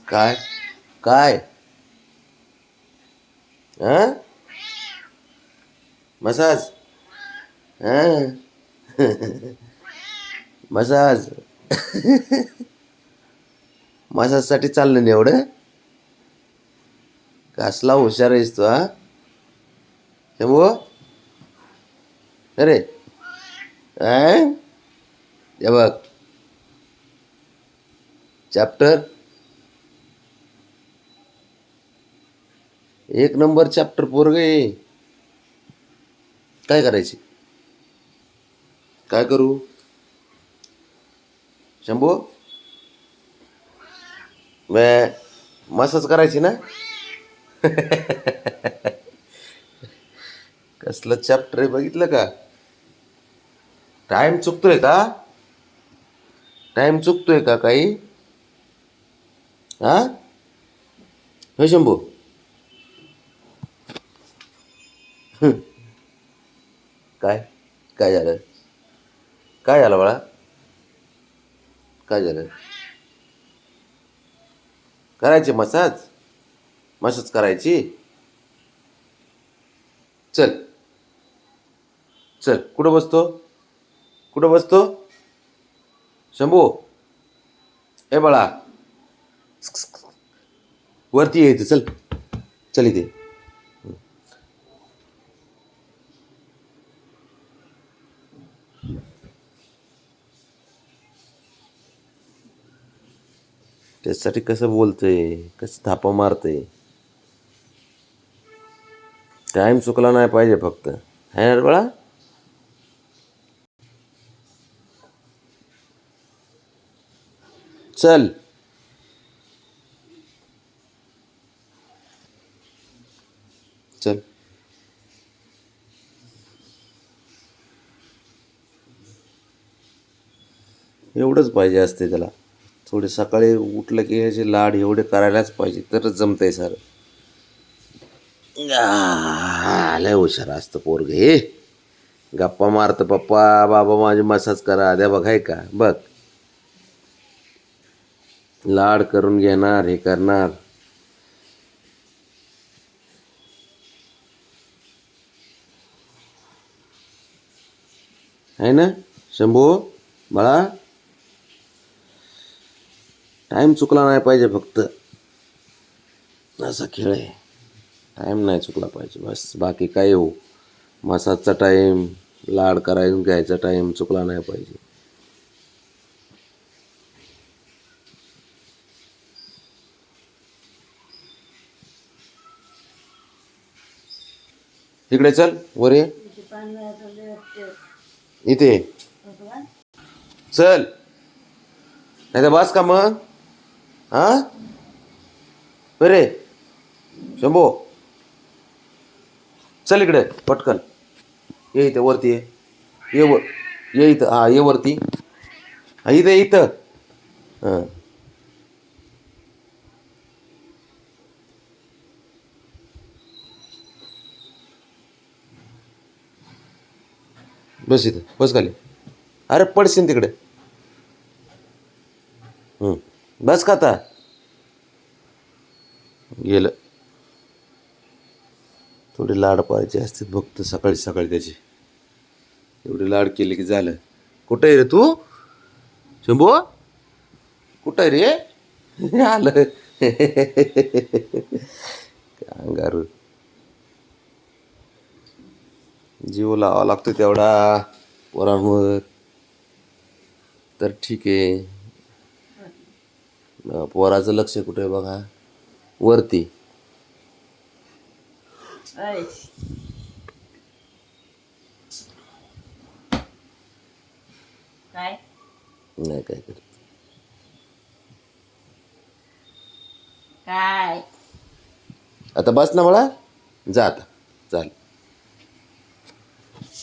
काय काय हां मसाज हां मसाज मसाजसाठी चाललं नाही एवढं. कसला हुशार आहेस तू हा शंभू. अरे हे बघ चॅप्टर एक नंबर चॅप्टर पोरग आहे. काय करायची काय करू शंभू. वे मसाज करायची ना. कसलं चॅप्टर आहे बघितलं का. टाइम चुकतोय का टाइम चुकतोय का काही हा हो शंभू. काय काय झालं काय झालं बाळा काय झालं. करायची मसाज मसाज करायची. चल चल कुठं बसतो शंभू. ए बाळा वरती यायचं चल चल इथे. त्याच्यासाठी कसं बोलतंय कसं थापा मारतंय. टाईम चुकला नाही पाहिजे फक्त है ना रे बाळा. चल चल एवढंच पाहिजे असते त्याला. थोडे सकाळी उठलं की ह्याचे लाड एवढे करायलाच पाहिजे तरच जमतंय सारं. लय हुशार असतं पोरग हे. गप्पा मारतं पप्पा बाबा माझी मसाज करा द्या बघाय का बघ. लाड करून घेणार हे करणार. आहे ना शंभू बाळा. टाईम चुकला नाही पाहिजे फक्त असा खेळ आहे. टाईम नाही चुकला पाहिजे बस बाकी काय हो. मसाजचा टाईम लाड करायला घ्यायचा टाईम चुकला नाही पाहिजे. इकडे चल वर ये इथे चल नाही तर बस का मग हा. बरे शंभू चल इकडे पटकन ये इथं वरती ये वर ये इथं हा ये वरती हा इथं इथं हां. बस इथं बस खाली. अरे पडशील तिकडे. बस का आता गेलं. थोडे लाड पाहिजे असते फक्त सकाळी सकाळी त्याची. एवढे लाड केले की झालं. कुठं आहे रे तू शंभू कुठं आहे रे आलं. अंगारू जीव लावा लागतो तेवढा पोरांवर तर ठीक आहे. पोराचं लक्ष कुठे आहे बघा वरती. काय नाही काय करत काय आता बस ना बाळा जा आता चाल.